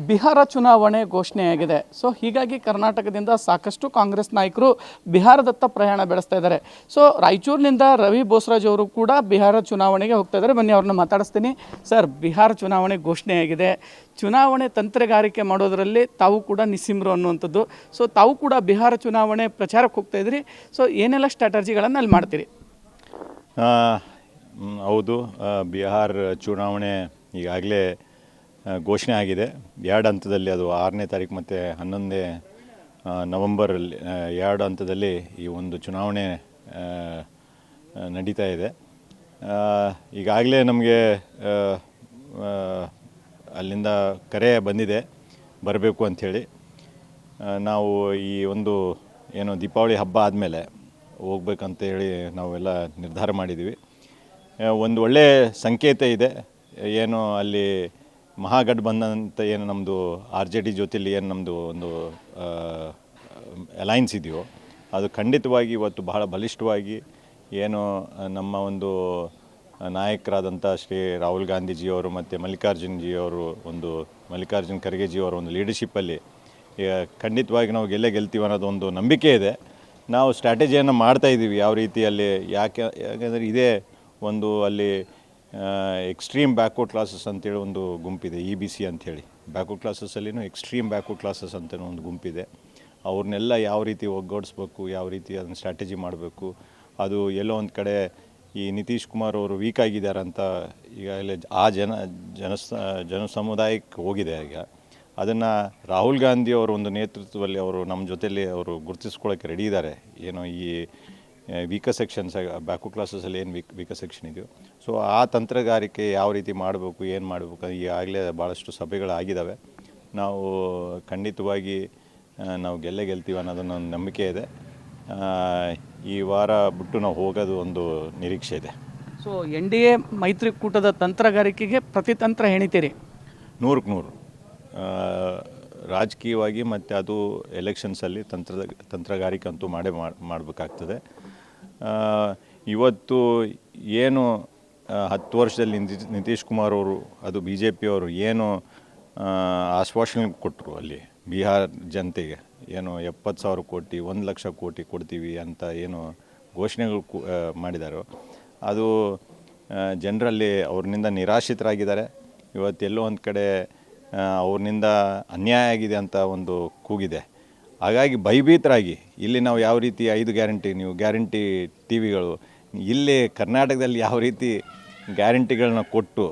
ಬಿಹಾರ ಚುನಾವಣೆ ಘೋಷಣೆಯಾಗಿದೆ. ಸೊ ಹೀಗಾಗಿ ಕರ್ನಾಟಕದಿಂದ ಸಾಕಷ್ಟು ಕಾಂಗ್ರೆಸ್ ನಾಯಕರು ಬಿಹಾರದತ್ತ ಪ್ರಯಾಣ ಬೆಳೆಸ್ತಾ ಇದ್ದಾರೆ. ಸೊ ರಾಯಚೂರಿನಿಂದ ರವಿ ಬೋಸರಾಜ್ ಅವರು ಕೂಡ ಬಿಹಾರ ಚುನಾವಣೆಗೆ ಹೋಗ್ತಾ ಇದ್ದಾರೆ. ಬನ್ನಿ ಅವ್ರನ್ನ ಮಾತಾಡಿಸ್ತೀನಿ. ಸರ್, ಬಿಹಾರ ಚುನಾವಣೆ ಘೋಷಣೆಯಾಗಿದೆ. ಚುನಾವಣೆ ತಂತ್ರಗಾರಿಕೆ ಮಾಡೋದರಲ್ಲಿ ತಾವು ಕೂಡ ನಿಸ್ಸಿಮ್ರು ಅನ್ನುವಂಥದ್ದು. ಸೊ ತಾವು ಕೂಡ ಬಿಹಾರ ಚುನಾವಣೆ ಪ್ರಚಾರಕ್ಕೆ ಹೋಗ್ತಾ ಇದ್ರಿ. ಸೊ ಏನೆಲ್ಲ ಸ್ಟ್ರಾಟಜಿಗಳನ್ನು ಅಲ್ಲಿ ಮಾಡ್ತೀರಿ? ಹೌದು, ಬಿಹಾರ ಚುನಾವಣೆ ಈಗಾಗಲೇ ಘೋಷಣೆ ಆಗಿದೆ. 2 ಹಂತದಲ್ಲಿ, ಅದು 6ನೇ ತಾರೀಕು ಮತ್ತು 11ನೇ ನವಂಬರಲ್ಲಿ 2 ಹಂತದಲ್ಲಿ ಈ ಒಂದು ಚುನಾವಣೆ ನಡೀತಾ ಇದೆ. ಈಗಾಗಲೇ ನಮಗೆ ಅಲ್ಲಿಂದ ಕರೆ ಬಂದಿದೆ ಬರಬೇಕು ಅಂಥೇಳಿ. ನಾವು ಈ ಒಂದು ಏನು ದೀಪಾವಳಿ ಹಬ್ಬ ಆದಮೇಲೆ ಹೋಗ್ಬೇಕಂತೇಳಿ ನಾವೆಲ್ಲ ನಿರ್ಧಾರ ಮಾಡಿದ್ದೀವಿ. ಒಂದು ಒಳ್ಳೆಯ ಸಂಕೇತ ಇದೆ. ಏನು ಅಲ್ಲಿ ಮಹಾಗಠಬಂಧನ್ ಏನು ನಮ್ಮದು RJD ಜೊತೆಲಿ ಏನು ನಮ್ಮದು ಒಂದು ಅಲೈನ್ಸ್ ಇದೆಯೋ ಅದು ಖಂಡಿತವಾಗಿ ಇವತ್ತು ಬಹಳ ಬಲಿಷ್ಠವಾಗಿ ಏನು ನಮ್ಮ ಒಂದು ನಾಯಕರಾದಂಥ ಶ್ರೀ ರಾಹುಲ್ ಗಾಂಧೀಜಿಯವರು ಮತ್ತು ಮಲ್ಲಿಕಾರ್ಜುನ್ ಖರ್ಗೆಜಿಯವರ ಒಂದು ಲೀಡರ್ಶಿಪ್ಪಲ್ಲಿ ಖಂಡಿತವಾಗಿ ನಾವು ಗೆಲ್ತೀವಿ ಅನ್ನೋದು ಒಂದು ನಂಬಿಕೆ ಇದೆ. ನಾವು ಸ್ಟ್ರಾಟಜಿಯನ್ನು ಮಾಡ್ತಾಯಿದ್ದೀವಿ. ಯಾವ ರೀತಿಯಲ್ಲಿ ಯಾಕೆಂದರೆ ಇದೇ ಒಂದು ಅಲ್ಲಿ ಎಕ್ಸ್ಟ್ರೀಮ್ ಬ್ಯಾಕ್ವರ್ಡ್ ಕ್ಲಾಸಸ್ ಅಂತೇಳಿ ಒಂದು ಗುಂಪಿದೆ, EBC ಅಂಥೇಳಿ. ಬ್ಯಾಕ್ವರ್ಡ್ ಕ್ಲಾಸಸ್ಸಲ್ಲಿನೂ ಎಕ್ಸ್ಟ್ರೀಮ್ ಬ್ಯಾಕ್ವರ್ಡ್ ಕ್ಲಾಸಸ್ ಅಂತ ಒಂದು ಗುಂಪಿದೆ. ಅವ್ರನ್ನೆಲ್ಲ ಯಾವ ರೀತಿ ಒಗ್ಗೂಡಿಸ್ಬೇಕು, ಯಾವ ರೀತಿ ಅದನ್ನು ಸ್ಟ್ರಾಟಜಿ ಮಾಡಬೇಕು, ಅದು ಎಲ್ಲೋ ಒಂದು ಕಡೆ ಈ ನಿತೀಶ್ ಕುಮಾರ್ ಅವರು ವೀಕ್ ಆಗಿದ್ದಾರೆ ಅಂತ ಈಗಾಗಲೇ ಆ ಜನ ಸಮುದಾಯಕ್ಕೆ ಹೋಗಿದೆ. ಈಗ ಅದನ್ನು ರಾಹುಲ್ ಗಾಂಧಿ ಅವರ ಒಂದು ನೇತೃತ್ವದಲ್ಲಿ ಅವರು ನಮ್ಮ ಜೊತೆಯಲ್ಲಿ ಅವರು ಗುರುತಿಸ್ಕೊಳ್ಳೋಕ್ಕೆ ರೆಡಿ ಇದ್ದಾರೆ. ಏನೋ ಈ ವೀಕರ್ ಸೆಕ್ಷನ್ಸ್, ಬ್ಯಾಕ್ವರ್ಡ್ ಕ್ಲಾಸಸ್ಸಲ್ಲಿ ಏನು ವೀಕರ್ ಸೆಕ್ಷನ್ ಇದೆಯೋ, ಸೊ ಆ ತಂತ್ರಗಾರಿಕೆ ಯಾವ ರೀತಿ ಮಾಡಬೇಕು, ಏನು ಮಾಡಬೇಕು, ಈಗಾಗಲೇ ಭಾಳಷ್ಟು ಸಭೆಗಳಾಗಿದ್ದಾವೆ. ನಾವು ಖಂಡಿತವಾಗಿ ನಾವು ಗೆಲ್ತೀವಿ ಅನ್ನೋದನ್ನು ಒಂದು ನಂಬಿಕೆ ಇದೆ. ಈ ವಾರ ಬಿಟ್ಟು ನಾವು ಹೋಗೋದು ಒಂದು ನಿರೀಕ್ಷೆ ಇದೆ. ಸೊ NDA ಮೈತ್ರಿಕೂಟದ ತಂತ್ರಗಾರಿಕೆಗೆ ಪ್ರತಿತಂತ್ರ ಹೆಣಿತೀರಿ? 100ಕ್ಕೆ 100 ರಾಜಕೀಯವಾಗಿ ಮತ್ತು ಅದು ಎಲೆಕ್ಷನ್ಸಲ್ಲಿ ತಂತ್ರಗಾರಿಕೆ ಅಂತೂ ಮಾಡಬೇಕಾಗ್ತದೆ. ಇವತ್ತು ಏನು 10 ವರ್ಷದಲ್ಲಿ ನಿತೀಶ್ ಕುಮಾರ್ ಅವರು, ಅದು BJP ಅವರು ಏನು ಆಶ್ವಾಸನೆ ಕೊಟ್ಟರು ಅಲ್ಲಿ ಬಿಹಾರ ಜನತೆಗೆ, ಏನು 70,000 ಕೋಟಿ 1 ಲಕ್ಷ ಕೋಟಿ ಕೊಡ್ತೀವಿ ಅಂತ ಏನು ಘೋಷಣೆಗಳು ಮಾಡಿದಾರೋ ಅದು ಜನರಲ್ಲಿ ಅವ್ರನಿಂದ ನಿರಾಶ್ರಿತರಾಗಿದ್ದಾರೆ. ಇವತ್ತೆಲ್ಲೋ ಒಂದು ಕಡೆ ಅವ್ರನಿಂದ ಅನ್ಯಾಯ ಆಗಿದೆ ಅಂತ ಒಂದು ಕೂಗಿದೆ. ಹಾಗಾಗಿ ಭಯಭೀತರಾಗಿ ಇಲ್ಲಿ ನಾವು ಯಾವ ರೀತಿ 5 ಗ್ಯಾರಂಟಿ, ನೀವು ಗ್ಯಾರಂಟಿ TVಗಳು ಇಲ್ಲಿ ಕರ್ನಾಟಕದಲ್ಲಿ ಯಾವ ರೀತಿ ಗ್ಯಾರಂಟಿಗಳನ್ನ ಕೊಟ್ಟು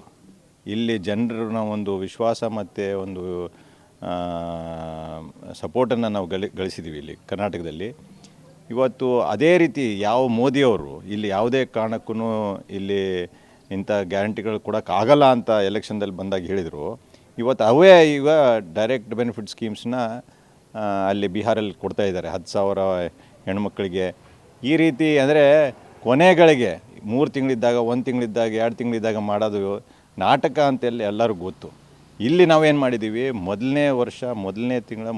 ಇಲ್ಲಿ ಜನರನ್ನ ಒಂದು ವಿಶ್ವಾಸ ಮತ್ತು ಒಂದು ಸಪೋರ್ಟನ್ನು ನಾವು ಗಳಿಸಿದ್ದೀವಿ ಇಲ್ಲಿ ಕರ್ನಾಟಕದಲ್ಲಿ. ಇವತ್ತು ಅದೇ ರೀತಿ ಯಾವ ಮೋದಿಯವರು ಇಲ್ಲಿ ಯಾವುದೇ ಕಾರಣಕ್ಕೂ ಇಲ್ಲಿ ಇಂಥ ಗ್ಯಾರಂಟಿಗಳು ಕೊಡೋಕ್ಕಾಗಲ್ಲ ಅಂತ ಎಲೆಕ್ಷನ್ದಲ್ಲಿ ಬಂದಾಗ ಹೇಳಿದರು. ಇವತ್ತು ಅವೇ ಈಗ ಡೈರೆಕ್ಟ್ ಬೆನಿಫಿಟ್ ಸ್ಕೀಮ್ಸ್ನ ಅಲ್ಲಿ ಬಿಹಾರಲ್ಲಿ ಕೊಡ್ತಾ ಇದ್ದಾರೆ 10,000 ಹೆಣ್ಮಕ್ಳಿಗೆ. ಈ ರೀತಿ ಅಂದರೆ ಕೊನೆಗಳಿಗೆ 3 ತಿಂಗಳಿದ್ದಾಗ, 1 ತಿಂಗಳಿದ್ದಾಗ, 2 ತಿಂಗಳಿದ್ದಾಗ ಮಾಡೋದು ನಾಟಕ ಅಂತೆಲ್ಲ ಎಲ್ಲರಿಗೂ ಗೊತ್ತು. ಇಲ್ಲಿ ನಾವೇನು ಮಾಡಿದ್ದೀವಿ, ಮೊದಲನೇ ವರ್ಷ, ಮೊದಲನೇ ತಿಂಗಳ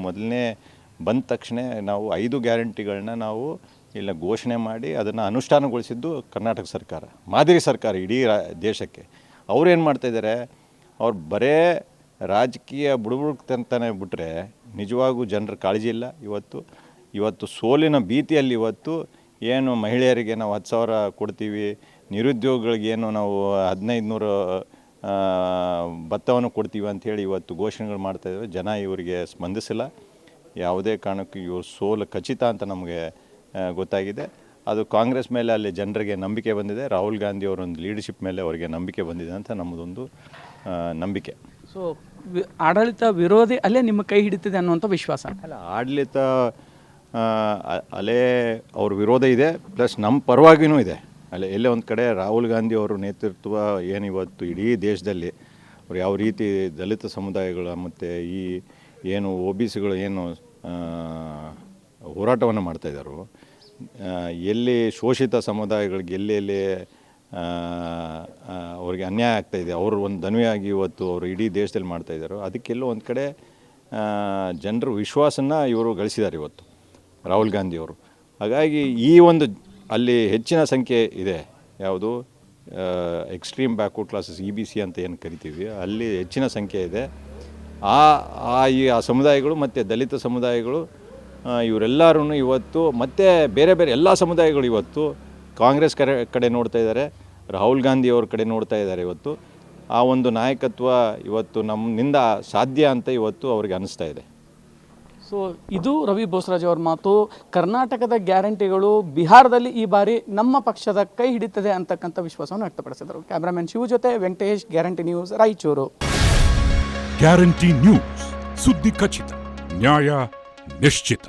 ಬಂದ ತಕ್ಷಣ ನಾವು 5 ಗ್ಯಾರಂಟಿಗಳನ್ನ ನಾವು ಇಲ್ಲ ಘೋಷಣೆ ಮಾಡಿ ಅದನ್ನು ಅನುಷ್ಠಾನಗೊಳಿಸಿದ್ದು ಕರ್ನಾಟಕ ಸರ್ಕಾರ, ಮಾದರಿ ಸರ್ಕಾರ ಇಡೀ ದೇಶಕ್ಕೆ. ಅವ್ರೇನು ಮಾಡ್ತಾಯಿದ್ದಾರೆ, ಅವ್ರು ಬರೇ ರಾಜಕೀಯ ಬುಡುಬುಡುಕ್ತಂತಾನೆ ಬಿಟ್ಟರೆ ನಿಜವಾಗೂ ಜನರ ಕಾಳಜಿ ಇಲ್ಲ. ಇವತ್ತು ಸೋಲಿನ ಭೀತಿಯಲ್ಲಿ ಇವತ್ತು ಏನು ಮಹಿಳೆಯರಿಗೆ ನಾವು 10,000 ಕೊಡ್ತೀವಿ, ನಿರುದ್ಯೋಗಿಗಳಿಗೇನು ನಾವು 1,500 ಭತ್ತವನ್ನು ಕೊಡ್ತೀವಿ ಅಂಥೇಳಿ ಇವತ್ತು ಘೋಷಣೆಗಳು ಮಾಡ್ತಾಯಿದ್ದಾರೆ. ಜನ ಇವರಿಗೆ ಸ್ಪಂದಿಸಿಲ್ಲ. ಯಾವುದೇ ಕಾರಣಕ್ಕೂ ಇವರು ಸೋಲು ಖಚಿತ ಅಂತ ನಮಗೆ ಗೊತ್ತಾಗಿದೆ. ಅದು ಕಾಂಗ್ರೆಸ್ ಮೇಲೆ ಅಲ್ಲಿ ಜನರಿಗೆ ನಂಬಿಕೆ ಬಂದಿದೆ, ರಾಹುಲ್ ಗಾಂಧಿ ಅವರೊಂದು ಲೀಡರ್ಶಿಪ್ ಮೇಲೆ ಅವರಿಗೆ ನಂಬಿಕೆ ಬಂದಿದೆ ಅಂತ ನಮ್ಮದೊಂದು ನಂಬಿಕೆ. ಸೊ ಆಡಳಿತ ವಿರೋಧಿ ಅಲ್ಲೇ ನಿಮ್ಮ ಕೈ ಹಿಡಿತಿದೆ ಅನ್ನುವಂಥ ವಿಶ್ವಾಸ ಅಲ್ಲ, ಆಡಳಿತ ಅಲ್ಲೇ ಅವ್ರ ವಿರೋಧ ಇದೆ, ಪ್ಲಸ್ ನಮ್ಮ ಪರವಾಗಿಯೂ ಇದೆ. ಅಲ್ಲೇ ಎಲ್ಲೇ ಒಂದು ಕಡೆ ರಾಹುಲ್ ಗಾಂಧಿ ಅವರ ನೇತೃತ್ವ ಏನು ಇವತ್ತು ಇಡೀ ದೇಶದಲ್ಲಿ ಅವ್ರು ಯಾವ ರೀತಿ ದಲಿತ ಸಮುದಾಯಗಳು ಮತ್ತು ಈ ಏನು OBCಗಳು ಏನು ಹೋರಾಟವನ್ನು ಮಾಡ್ತಾಯಿದ್ದಾರೋ, ಎಲ್ಲಿ ಶೋಷಿತ ಸಮುದಾಯಗಳಿಗೆ ಎಲ್ಲೆಲ್ಲಿ ಅವ್ರಿಗೆ ಅನ್ಯಾಯ ಆಗ್ತಾಯಿದೆ, ಅವರು ಒಂದು ದನಿಯಾಗಿ ಇವತ್ತು ಅವರು ಇಡೀ ದೇಶದಲ್ಲಿ ಮಾಡ್ತಾಯಿದ್ದಾರೋ ಅದಕ್ಕೆಲ್ಲೋ ಒಂದು ಕಡೆ ಜನರ ವಿಶ್ವಾಸನ ಇವರು ಗಳಿಸಿದ್ದಾರೆ ಇವತ್ತು ರಾಹುಲ್ ಗಾಂಧಿಯವರು. ಹಾಗಾಗಿ ಈ ಒಂದು ಅಲ್ಲಿ ಹೆಚ್ಚಿನ ಸಂಖ್ಯೆ ಇದೆ, ಯಾವುದು ಎಕ್ಸ್ಟ್ರೀಮ್ ಬ್ಯಾಕ್ವರ್ಡ್ ಕ್ಲಾಸಸ್ EBC ಅಂತ ಏನು ಕರಿತೀವಿ, ಅಲ್ಲಿ ಹೆಚ್ಚಿನ ಸಂಖ್ಯೆ ಇದೆ. ಆ ಸಮುದಾಯಗಳು ಮತ್ತು ದಲಿತ ಸಮುದಾಯಗಳು ಇವರೆಲ್ಲರೂ ಇವತ್ತು ಮತ್ತು ಬೇರೆ ಬೇರೆ ಎಲ್ಲ ಸಮುದಾಯಗಳು ಇವತ್ತು ಕಾಂಗ್ರೆಸ್ ಕಡೆ ನೋಡ್ತಾ ಇದ್ದಾರೆ, ರಾಹುಲ್ ಗಾಂಧಿ ಅವ್ರ ಕಡೆ ನೋಡ್ತಾ ಇದ್ದಾರೆ. ಇವತ್ತು ಆ ಒಂದು ನಾಯಕತ್ವ ಇವತ್ತು ನಮ್ಮಿಂದ ಸಾಧ್ಯ ಅಂತ ಇವತ್ತು ಅವ್ರಿಗೆ ಅನಿಸ್ತಾ ಇದೆ. ಸೊ ಇದು ರವಿ ಬೋಸರಾಜ್ ಅವ್ರ ಮಾತು. ಕರ್ನಾಟಕದ ಗ್ಯಾರಂಟಿಗಳು ಬಿಹಾರದಲ್ಲಿ ಈ ಬಾರಿ ನಮ್ಮ ಪಕ್ಷದ ಕೈ ಹಿಡಿತದೆ ಅಂತಕ್ಕಂಥ ವಿಶ್ವಾಸವನ್ನು ವ್ಯಕ್ತಪಡಿಸಿದರು. ಕ್ಯಾಮ್ರಾಮನ್ ಶಿವ ಜೊತೆ Venkatesh, guarantee news, Raichur. Guarantee news, ಸುದ್ದಿ ಖಚಿತ, ನ್ಯಾಯ ನಿಶ್ಚಿತ.